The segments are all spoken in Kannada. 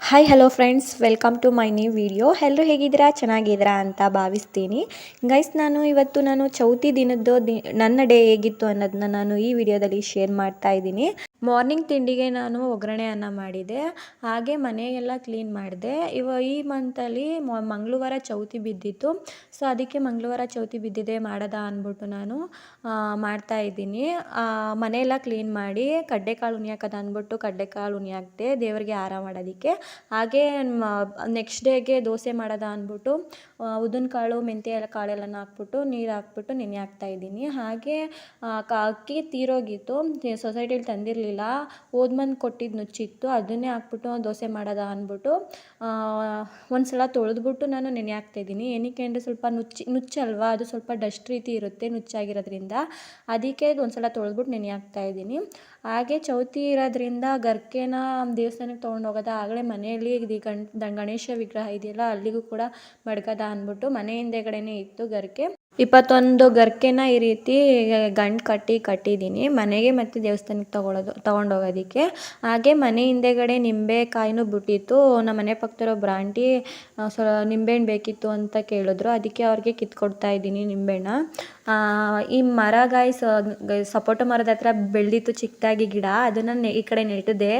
Hi hello friends, welcome to my new video. ಎಲ್ಲರೂ ಹೇಗಿದ್ದೀರಾ? ಚೆನ್ನಾಗಿದ್ದೀರಾ ಅಂತ ಭಾವಿಸ್ತೀನಿ. ಗೈಸ್, ಇವತ್ತು ಚೌತಿ ದಿನದ್ದು ನನ್ನ ಡೇ ಹೇಗಿತ್ತು ಅನ್ನೋದನ್ನ ನಾನು ಈ ವಿಡಿಯೋದಲ್ಲಿ ಶೇರ್ ಮಾಡ್ತಾ ಇದ್ದೀನಿ. ಮಾರ್ನಿಂಗ್ ತಿಂಡಿಗೆ ನಾನು ಒಗ್ಗರಣೆ ಅನ್ನ ಮಾಡಿದೆ, ಹಾಗೆ ಮನೆಯೆಲ್ಲ ಕ್ಲೀನ್ ಮಾಡಿದೆ. ಈ ಮಂತಲ್ಲಿ ಮಂಗಳವಾರ ಚೌತಿ ಬಿದ್ದಿತ್ತು. ಸೊ ಅದಕ್ಕೆ ಮಂಗಳವಾರ ಚೌತಿ ಬಿದ್ದಿದೆ ಮಾಡೋದಾ ಅಂದ್ಬಿಟ್ಟು ನಾನು ಮಾಡ್ತಾ ಇದ್ದೀನಿ. ಮನೆಯೆಲ್ಲ ಕ್ಲೀನ್ ಮಾಡಿ ಕಡ್ಲೆಕಾಳು ಉಣಿಯಾಕದ ಅಂದ್ಬಿಟ್ಟು ಕಡ್ಲೆಕಾಳು ಉಣಿಯಾಕ್ದೆ ದೇವರಿಗೆ ಹಾರ ಮಾಡೋದಕ್ಕೆ. ಹಾಗೆ ನೆಕ್ಸ್ಟ್ ಡೇಗೆ ದೋಸೆ ಮಾಡೋದಾ ಅಂದ್ಬಿಟ್ಟು ಉದ್ದಿನಕಾಳು ಮೆಂತ್ಯ ಎಲ್ಲ ಕಾಳೆಲ್ಲನ ಹಾಕ್ಬಿಟ್ಟು ನೀರು ಹಾಕ್ಬಿಟ್ಟು ನೆನೆ ಹಾಕ್ತಾ ಇದ್ದೀನಿ. ಹಾಗೆ ಅಕ್ಕಿ ತೀರೋಗಿತ್ತು, ಸೊಸೈಟಿಲಿ ತಂದಿರಲಿಲ್ಲ, ಹೋದ್ಮಂದು ಕೊಟ್ಟಿದ್ದು ನುಚ್ಚಿತ್ತು, ಅದನ್ನೇ ಹಾಕ್ಬಿಟ್ಟು ದೋಸೆ ಮಾಡೋದಾ ಅಂದ್ಬಿಟ್ಟು ಒಂದು ಸಲ ತೊಳೆದ್ಬಿಟ್ಟು ನಾನು ನೆನೆ ಹಾಕ್ತಾಯಿದ್ದೀನಿ. ಏನಕ್ಕೆ ಅಂದರೆ ಸ್ವಲ್ಪ ನುಚ್ಚಲ್ವಾ, ಅದು ಸ್ವಲ್ಪ ಡಸ್ಟ್ ರೀತಿ ಇರುತ್ತೆ ನುಚ್ಚಾಗಿರೋದ್ರಿಂದ, ಅದಕ್ಕೆ ಒಂದು ಸಲ ತೊಳೆದ್ಬಿಟ್ಟು ನೆನೆ ಹಾಕ್ತಾಯಿದ್ದೀನಿ. ಹಾಗೆ ಚೌತಿ ಇರೋದ್ರಿಂದ ಗರ್ಕೆನ ದೇವಸ್ಥಾನಕ್ಕೆ ತೊಗೊಂಡು ಹೋಗೋದ, ಆಗಲೇ ಮನೆಯಲ್ಲಿ ಗಣೇಶ ವಿಗ್ರಹ ಇದೆಯಲ್ಲ ಅಲ್ಲಿಗೂ ಕೂಡ ಮಡ್ಗೋದ ಅಂದ್ಬಿಟ್ಟು ಮನೆ ಹಿಂದೆಗಡೆನೇ ಇತ್ತು ಗರ್ಕೆ. 21 ಗರ್ಕೆನ ಈ ರೀತಿ ಗಂಟು ಕಟ್ಟಿದ್ದೀನಿ ಮನೆಗೆ ಮತ್ತು ದೇವಸ್ಥಾನಕ್ಕೆ ತೊಗೊಂಡೋಗೋದಕ್ಕೆ. ಹಾಗೆ ಮನೆ ಹಿಂದೆಗಡೆ ನಿಂಬೆಕಾಯಿನೂ ಬಿಟ್ಟಿತ್ತು. ನಮ್ಮ ಮನೆ ಪಕ್ಕದೊಬ್ಬರು ಆಂಟಿ ನಿಂಬೆಹಣ್ಣು ಬೇಕಿತ್ತು ಅಂತ ಕೇಳಿದ್ರು, ಅದಕ್ಕೆ ಅವ್ರಿಗೆ ಕಿತ್ಕೊಡ್ತಾ ಇದ್ದೀನಿ ನಿಂಬೆಹಣ್ಣ. ಈ ಮರ ಸಪೋಟ ಮರದ ಹತ್ರ ಬೆಳೆದಿತ್ತು ಚಿಕ್ಕದಾಗಿ ಗಿಡ, ಅದನ್ನು ಈ ಕಡೆ ನೆಟ್ಟಿದೆ.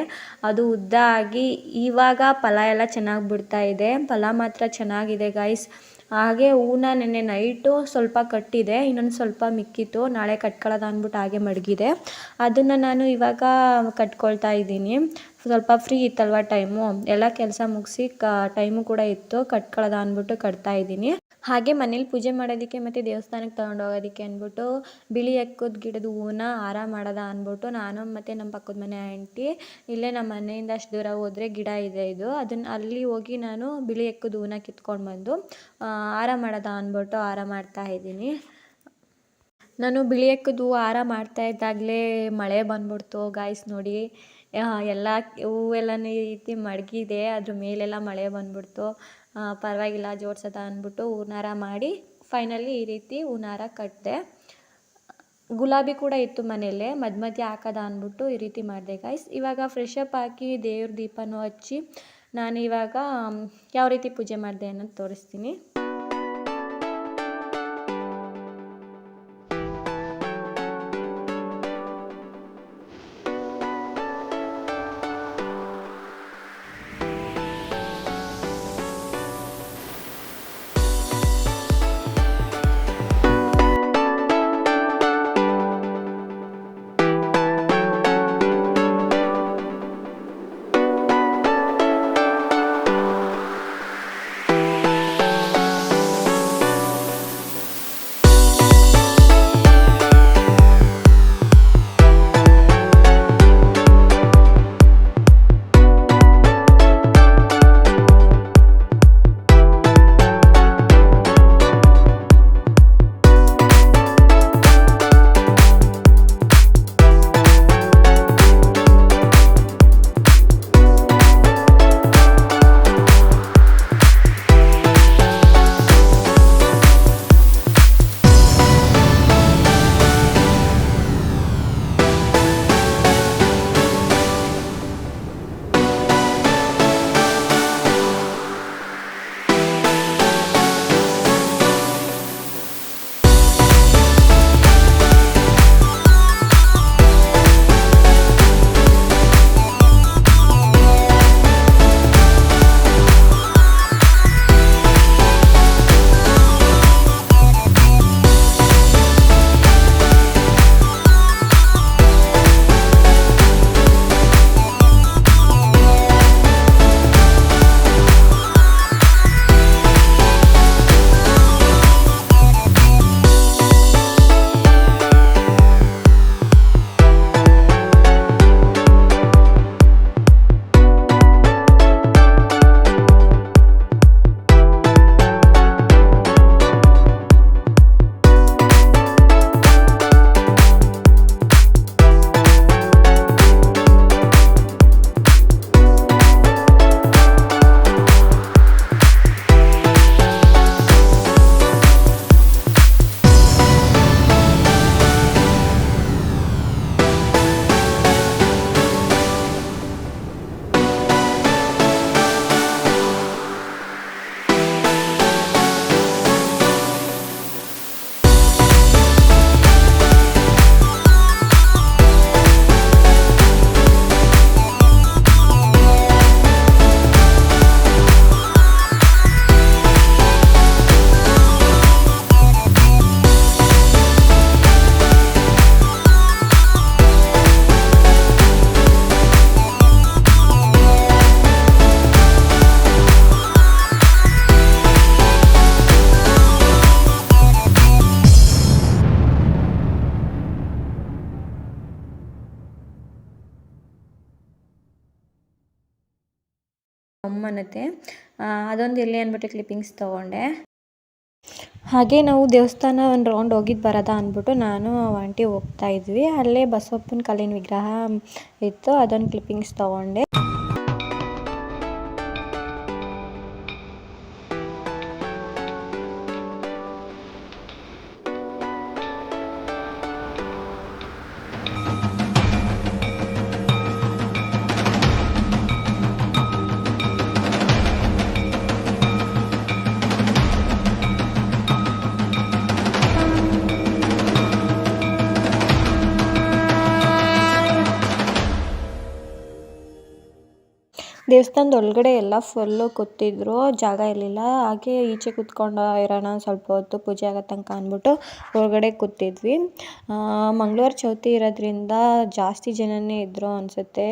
ಅದು ಉದ್ದ ಆಗಿ ಇವಾಗ ಫಲ ಎಲ್ಲ ಚೆನ್ನಾಗಿ ಬಿಡ್ತಾ ಇದೆ. ಫಲ ಮಾತ್ರ ಚೆನ್ನಾಗಿದೆ ಗಾಯ್ಸ್. ಹಾಗೆ ಹೂನ ನೆನ್ನೆ ನೈಟು ಸ್ವಲ್ಪ ಕಟ್ಟಿದೆ, ಇನ್ನೊಂದು ಸ್ವಲ್ಪ ಮಿಕ್ಕಿತ್ತು, ನಾಳೆ ಕಟ್ಕೊಳ್ಳೋದು ಅಂದ್ಬಿಟ್ಟು ಹಾಗೆ ಮಡಗಿದೆ. ಅದನ್ನು ನಾನು ಇವಾಗ ಕಟ್ಕೊಳ್ತಾ ಇದ್ದೀನಿ. ಸ್ವಲ್ಪ ಫ್ರೀ ಇತ್ತಲ್ವ ಟೈಮು, ಎಲ್ಲ ಕೆಲಸ ಮುಗಿಸಿ ಟೈಮು ಕೂಡ ಇತ್ತು, ಕಟ್ಕೊಳ್ಳೋದು ಅಂದ್ಬಿಟ್ಟು ಕಟ್ತಾ ಇದ್ದೀನಿ. ಹಾಗೆ ಮನೇಲಿ ಪೂಜೆ ಮಾಡೋದಕ್ಕೆ ಮತ್ತು ದೇವಸ್ಥಾನಕ್ಕೆ ತೊಗೊಂಡೋಗೋದಕ್ಕೆ ಅಂದ್ಬಿಟ್ಟು ಬಿಳಿ ಎಕ್ಕದ ಗಿಡದ ಹೂವನ್ನ ಹಾರ ಮಾಡೋದ ಅಂದ್ಬಿಟ್ಟು ನಾನು ಮತ್ತು ನಮ್ಮ ಪಕ್ಕದ ಮನೆ ಆಂಟಿ, ಇಲ್ಲೇ ನಮ್ಮ ಮನೆಯಿಂದ ಅಷ್ಟು ದೂರ ಹೋದರೆ ಗಿಡ ಇದೆ ಇದು, ಅಲ್ಲಿ ಹೋಗಿ ನಾನು ಬಿಳಿ ಎಕ್ಕದ ಹೂವನ್ನ ಕಿತ್ಕೊಂಡು ಬಂದು ಹಾರ ಮಾಡೋದ ಅಂದ್ಬಿಟ್ಟು ಹಾರ ಮಾಡ್ತಾ ಇದ್ದೀನಿ. ನಾನು ಬಿಳಿ ಎಕ್ಕದ ಹೂವು ಹಾರ ಮಾಡ್ತಾ ಇದ್ದಾಗಲೇ ಮಳೆ ಬಂದ್ಬಿಡ್ತು ಗಾಯ್ಸ್. ನೋಡಿ, ಎಲ್ಲ ಹೂವೆಲ್ಲನೂ ಈ ರೀತಿ ಮಡಗಿದೆ, ಅದ್ರ ಮೇಲೆಲ್ಲ ಮಳೆ ಬಂದ್ಬಿಡ್ತು. ಪರವಾಗಿಲ್ಲ ಜೋಡ್ಸೋದ ಅಂದ್ಬಿಟ್ಟು ಹೂನಾರ ಮಾಡಿ ಫೈನಲಿ ಈ ರೀತಿ ಹೂನಾರ ಕಟ್ಟಿದೆ. ಗುಲಾಬಿ ಕೂಡ ಇತ್ತು ಮನೆಯಲ್ಲೇ, ಮಧ್ಯ ಹಾಕೋದ ಅಂದ್ಬಿಟ್ಟು ಈ ರೀತಿ ಮಾಡಿದೆ ಗಾಯ್ಸ್. ಇವಾಗ ಫ್ರೆಶ್ ಅಪ್ ಹಾಕಿ ದೇವ್ರ ದೀಪನೂ ಹಚ್ಚಿ ನಾನು ಇವಾಗ ಯಾವ ರೀತಿ ಪೂಜೆ ಮಾಡಿದೆ ಅನ್ನೋದು ತೋರಿಸ್ತೀನಿ. ಅಮ್ಮನತ್ತೆ ಅದೊಂದು ಇರಲಿ ಅಂದ್ಬಿಟ್ಟು ಕ್ಲಿಪ್ಪಿಂಗ್ಸ್ ತೊಗೊಂಡೆ. ಹಾಗೆ ನಾವು ದೇವಸ್ಥಾನ ಒಂದು ರೌಂಡ್ ಹೋಗಿದ್ದು ಬರೋದ ಅಂದ್ಬಿಟ್ಟು ನಾನು ಆಂಟಿ ಹೋಗ್ತಾ ಇದ್ವಿ. ಅಲ್ಲೇ ಬಸವಪ್ಪನ ಕಲ್ಲಿನ ವಿಗ್ರಹ ಇತ್ತು, ಅದೊಂದು ಕ್ಲಿಪ್ಪಿಂಗ್ಸ್ ತೊಗೊಂಡೆ. ದೇವಸ್ಥಾನದ ಒಳಗಡೆ ಎಲ್ಲ ಫುಲ್ಲು ಕೂತಿದ್ರು, ಜಾಗ ಇರಲಿಲ್ಲ. ಹಾಗೆ ಈಚೆ ಕೂತ್ಕೊಂಡು ಇರೋಣ ಸ್ವಲ್ಪ ಹೊತ್ತು ಪೂಜೆ ಆಗೋ ತನಕ ಅಂದ್ಬಿಟ್ಟು ಹೊರಗಡೆ ಕೂತಿದ್ವಿ. ಮಂಗಳವಾರ ಚೌತಿ ಇರೋದ್ರಿಂದ ಜಾಸ್ತಿ ಜನನೇ ಇದ್ದರು ಅನಿಸುತ್ತೆ.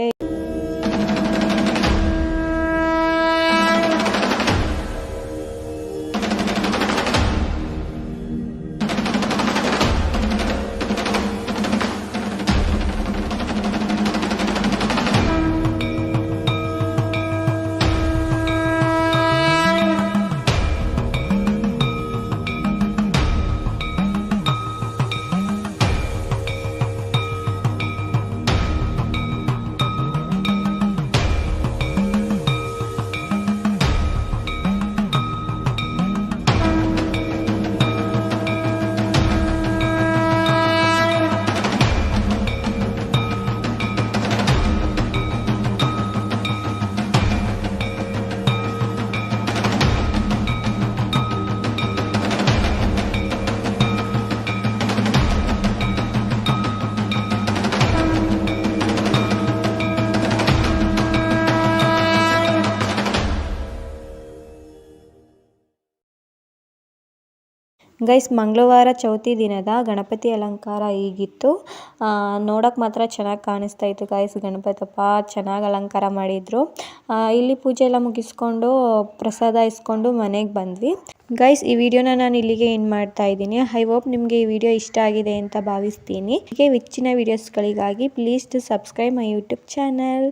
ಗೈಸ್, ಮಂಗಳವಾರ ಚೌತಿ ದಿನದ ಗಣಪತಿ ಅಲಂಕಾರ ಹೀಗಿತ್ತು. ನೋಡೋಕೆ ಮಾತ್ರ ಚೆನ್ನಾಗಿ ಕಾಣಿಸ್ತಾ ಇತ್ತು ಗೈಸ್. ಗಣಪತಪ್ಪ ಚೆನ್ನಾಗಿ ಅಲಂಕಾರ ಮಾಡಿದರು. ಇಲ್ಲಿ ಪೂಜೆ ಎಲ್ಲ ಮುಗಿಸ್ಕೊಂಡು ಪ್ರಸಾದ ಇಸ್ಕೊಂಡು ಮನೆಗೆ ಬಂದ್ವಿ. ಗೈಸ್, ಈ ವಿಡಿಯೋನ ನಾನು ಇಲ್ಲಿಗೆ ಎಂಡ್ ಮಾಡ್ತಾ ಇದ್ದೀನಿ. ಐ ಹೋಪ್ ನಿಮಗೆ ಈ ವಿಡಿಯೋ ಇಷ್ಟ ಆಗಿದೆ ಅಂತ ಭಾವಿಸ್ತೀನಿ. ಹೀಗೆ ಹೆಚ್ಚಿನ ವಿಡಿಯೋಸ್ಗಳಿಗಾಗಿ please to subscribe my YouTube channel.